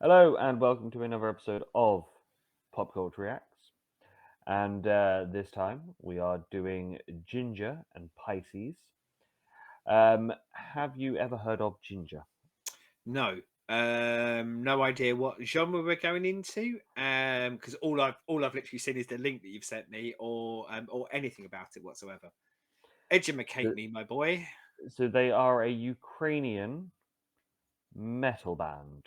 Hello and welcome to another episode of PopCulture Reacts. And this time we are doing Jinjer and Pisces. Have you ever heard of Jinjer? No, no idea what genre we're going into. Because all I've literally seen is the link that you've sent me, or anything about it whatsoever. Educate So, me, my boy. so they are a Ukrainian metal band,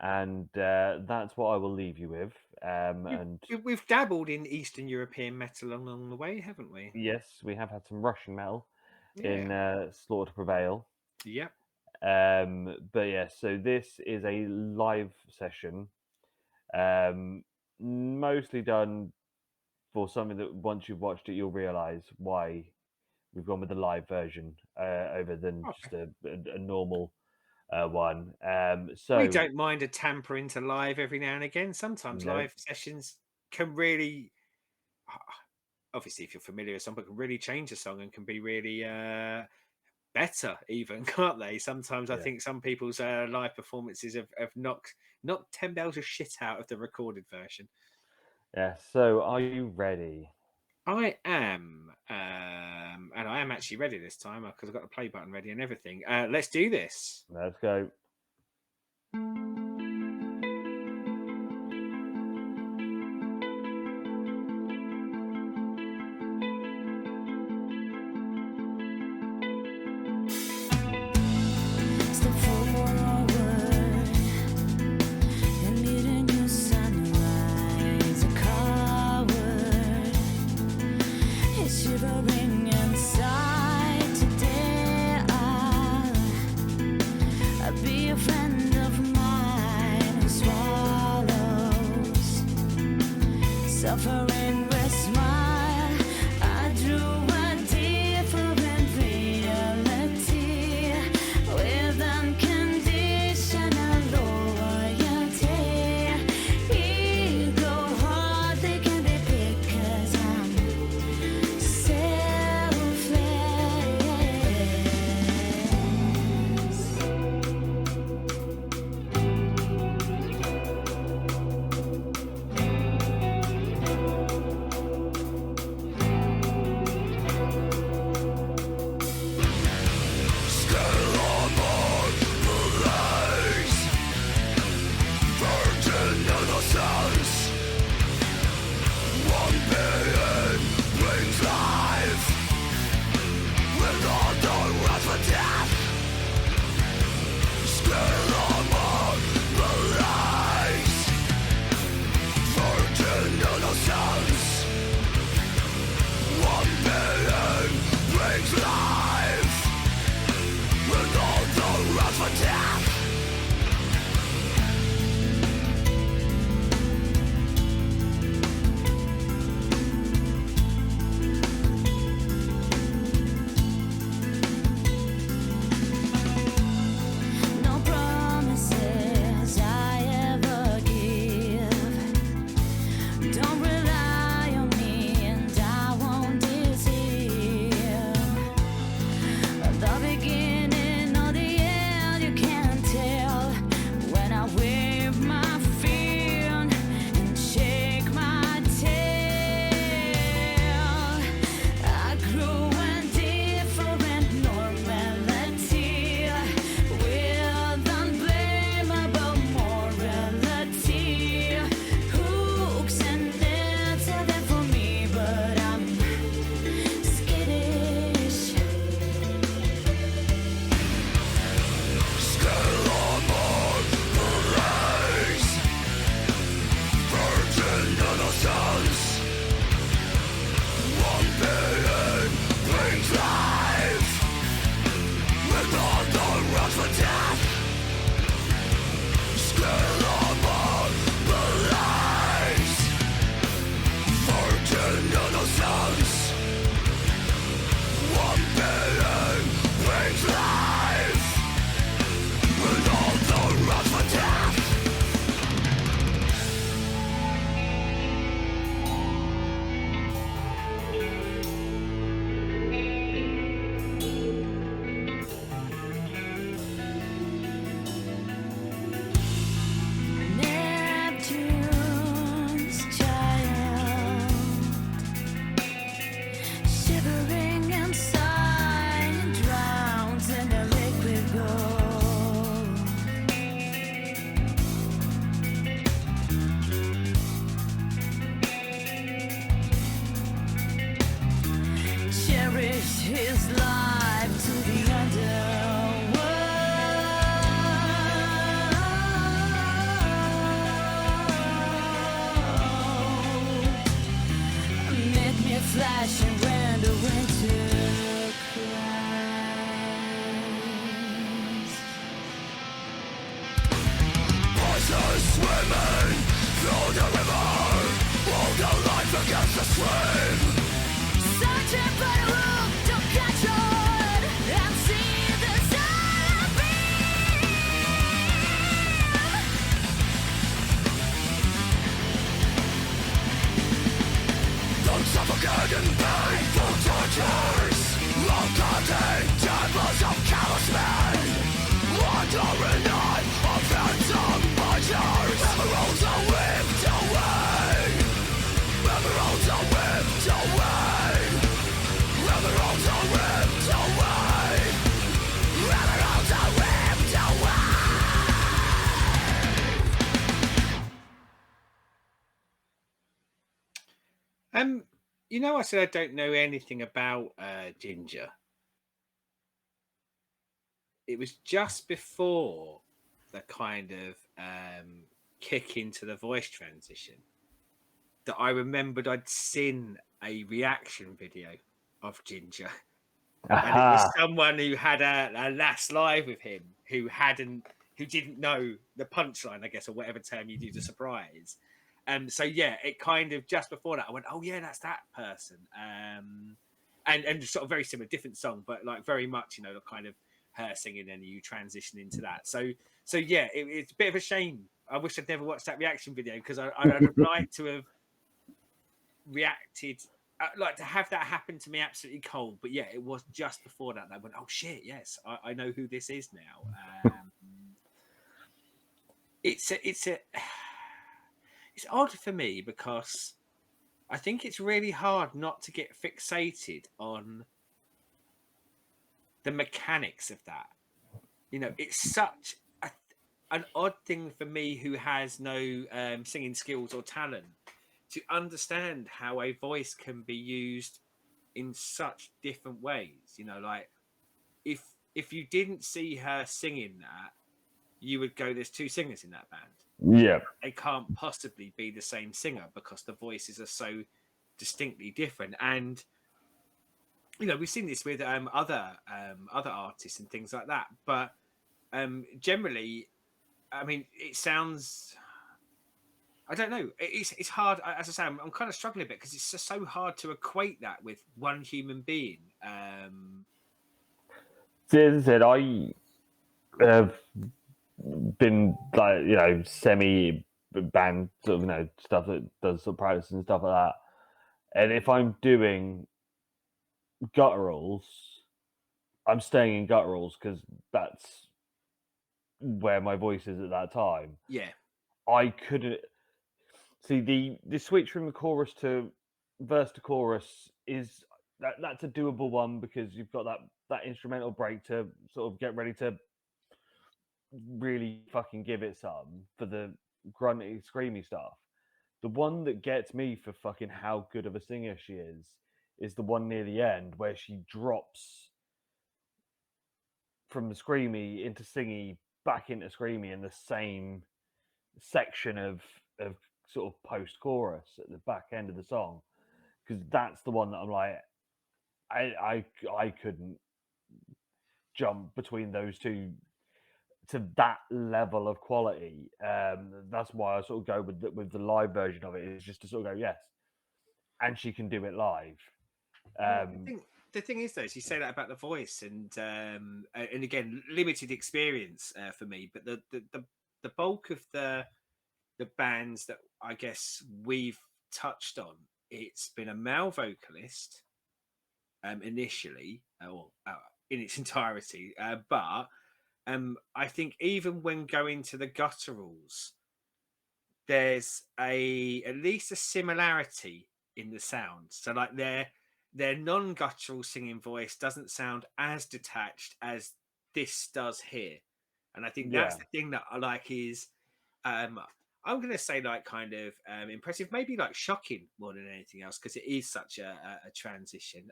and that's what I will leave you with. We've, And we've dabbled in Eastern European metal along the way, haven't we? yes, we have had some Russian metal Yeah. in Slaughter to Prevail. Yep. But yeah, so this is a live session, um, mostly done for something that once you've watched it, you'll realize why we've gone with the live version over than Okay. just a normal one. We So don't mind a tamper into live every now and again. Sometimes no, live sessions can really, obviously, if you're familiar with something, can really change a song and can be really better even, can't they? Sometimes I yeah, think some people's live performances have knocked 10 bells of shit out of the recorded version. yeah. So are you ready? I am, and I am actually ready this time because I've got the play button ready and everything. Let's do this. Let's go. Step forward and meet a new sunrise. A coward is shivering inside today. I'll be a friend of mine who swallows suffering with smile. I drew a different reality with unconditional loyalty. Ego heart they can be big 'cause I'm selfless. his life to the underworld. Make me flashing when the winter cries. Voices swimming through the river, hold their life against the stream. Searching for the room to catch on and see the sun beam. Don't suffocate in painful tortures, locating chambers of callous men, wandering on of phantom pleasures. Emeralds are whipped away, emeralds are whipped away, emeralds are whipped away, emeralds are whipped away. You know, I said I don't know anything about Jinjer. It was just before the kind of kick into the voice transition that I remembered I'd seen a reaction video of Jinjer. And it was someone who had a last live with him who didn't know the punchline, I guess, or whatever term you do to surprise. So yeah, it kind of just before that I went, oh yeah, that's that person. And sort of very similar, different song, but like very much, you know, kind of her singing and you transition into that. So yeah, it's a bit of a shame. I wish I'd never watched that reaction video because I'd have liked to have reacted. Like to have that happen to me absolutely cold, but yeah, it was just before that I went, oh shit, yes, I know who this is now. It's odd for me because I think it's really hard not to get fixated on the mechanics of that. You know, it's such an odd thing for me who has no singing skills or talent to understand how a voice can be used in such different ways. You know, like if you didn't see her singing that, you would go, there's two singers in that band. Yeah. They can't possibly be the same singer because the voices are so distinctly different. And you know, we've seen this with other artists and things like that. But generally, I mean, it sounds. I don't know. It's hard. As I say, I'm kind of struggling a bit because it's just so hard to equate that with one human being. See, as I said, I have been like, you know, semi band sort of, you know, stuff that does sort of practice and stuff like that. And if I'm doing gutturals, I'm staying in gutturals because that's where my voice is at that time. Yeah. I couldn't see the switch from the chorus to verse to chorus is that's a doable one because you've got that instrumental break to sort of get ready to really fucking give it some for the grunty screamy stuff. The one that gets me for fucking how good of a singer she is the one near the end where she drops from the screamy into singy back into screamy in the same section of sort of post chorus at the back end of the song, because that's the one that I'm like, I couldn't jump between those two to that level of quality. That's why I sort of go with the live version of it, is just to sort of go, yes, and she can do it live. The thing is, though, is you say that about the voice, and again, limited experience for me, but the bulk of the bands that I guess we've touched on, it's been a male vocalist initially, or in its entirety, but I think even when going to the gutturals, there's at least a similarity in the sound. So like their non-guttural singing voice doesn't sound as detached as this does here, and I think that's the thing that I like is I'm going to say like kind of impressive, maybe like shocking more than anything else, because it is such a transition.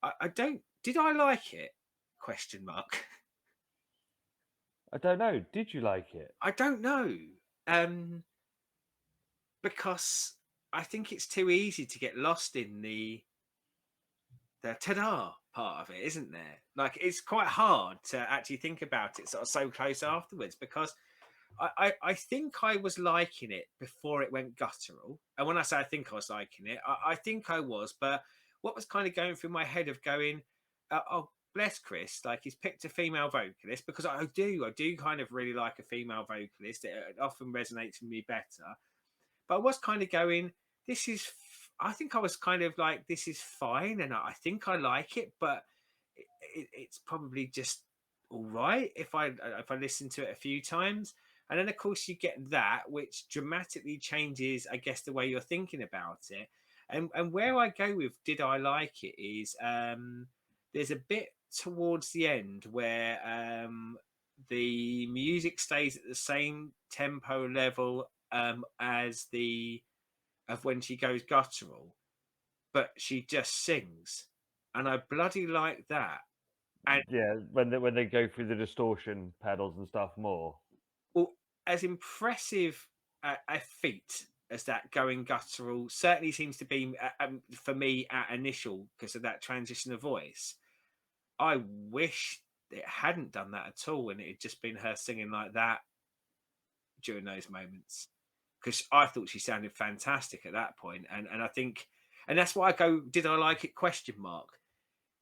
I don't. Did I like it? Question mark. I don't know. Did you like it? I don't know. Um, because I think it's too easy to get lost in the ta-da part of it, isn't there? Like it's quite hard to actually think about it sort of so close afterwards because I think I was liking it before it went guttural. And when I say I think I was liking it, I think I was. But what was kind of going through my head of going, oh, bless Chris, like he's picked a female vocalist because I do kind of really like a female vocalist. It often resonates with me better. But I was kind of going, this is, I think I was kind of like, this is fine. And I think I like it, but it's probably just all right if I listen to it a few times. And then, of course, you get that, which dramatically changes, I guess, the way you're thinking about it. And where I go with did I like it is there's a bit towards the end where the music stays at the same tempo level as the of when she goes guttural, but she just sings, and I bloody like that. And Yeah, when they go through the distortion pedals and stuff more. well, as impressive a feat as that going guttural certainly seems to be for me at initial because of that transition of voice. I wish it hadn't done that at all, and it had just been her singing like that during those moments because I thought she sounded fantastic at that point, and I think, and that's why I go, did I like it? Question mark.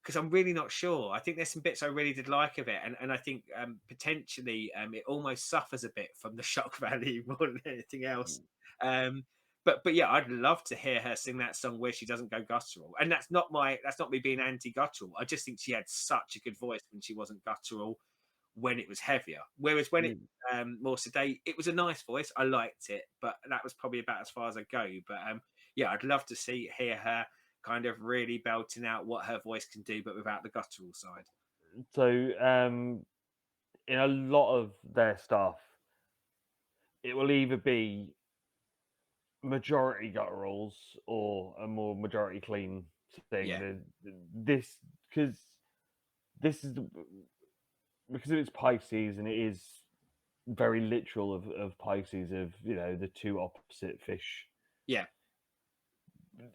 Because I'm really not sure. I think there's some bits I really did like of it, and I think potentially it almost suffers a bit from the shock value more than anything else. Um, but yeah, I'd love to hear her sing that song where she doesn't go guttural, and that's not me being anti guttural. I just think she had such a good voice when she wasn't guttural when it was heavier. Whereas when it Mm. more sedate, it was a nice voice. I liked it, but that was probably about as far as I go. But yeah, I'd love to hear her kind of really belting out what her voice can do, but without the guttural side. So, in a lot of their stuff, it will either be majority gutturals or a more majority clean thing. Yeah, This because this is because it's Pisces and it is very literal of Pisces of the two opposite fish. yeah,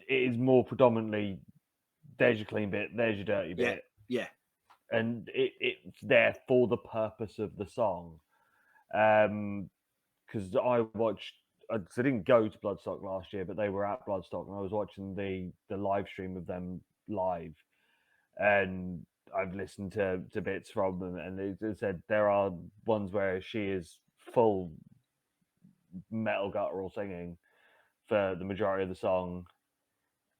It is more predominantly there's your clean bit, there's your dirty yeah, bit, yeah, and it's there for the purpose of the song. Because I didn't go to Bloodstock last year, but they were at Bloodstock, and I was watching the live stream of them live, and I've listened to bits from them, and they said there are ones where she is full metal guttural singing for the majority of the song,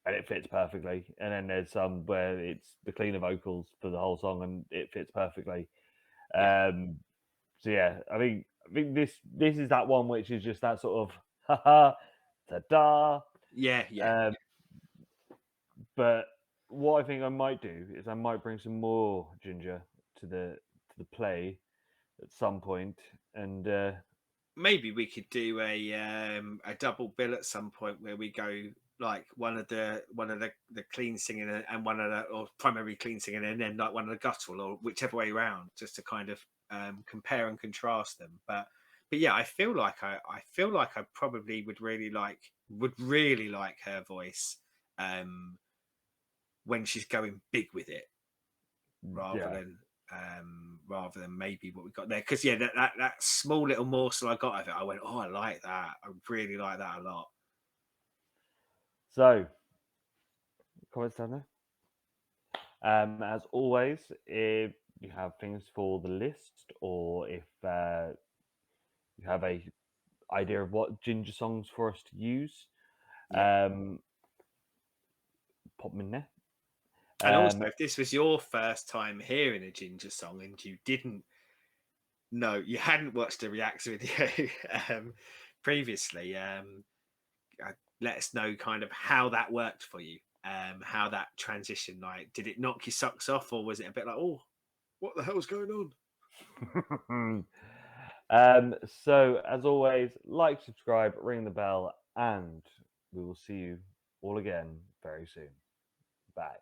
and it fits perfectly. And then there's some where it's the cleaner vocals for the whole song, and it fits perfectly. yeah, Um, so yeah, I think this is that one which is just that sort of haha ta-da. yeah, yeah, Um, but what I think I might do is I might bring some more Ginger to the play at some point, and maybe we could do a double bill at some point where we go like one of the clean singing and one of the or primary clean singing and then like one of the guttural or whichever way around just to kind of compare and contrast them. But yeah, I feel like I probably would really like her voice um when she's going big with it rather yeah. than rather than maybe what we got there because yeah that small little morsel I got of it I went, oh, I like that, I really like that a lot. So comments down there. As always, if you have things for the list, or if you have a idea of what Ginger songs for us to use, Yeah, um, pop them in there. and also if this was your first time hearing a Ginger song and you didn't know, you hadn't watched a reaction video previously, let us know kind of how that worked for you, how that transition, like did it knock your socks off or was it a bit like, oh, what the hell's going on? So, as always, like, subscribe, ring the bell, and we will see you all again very soon. Bye.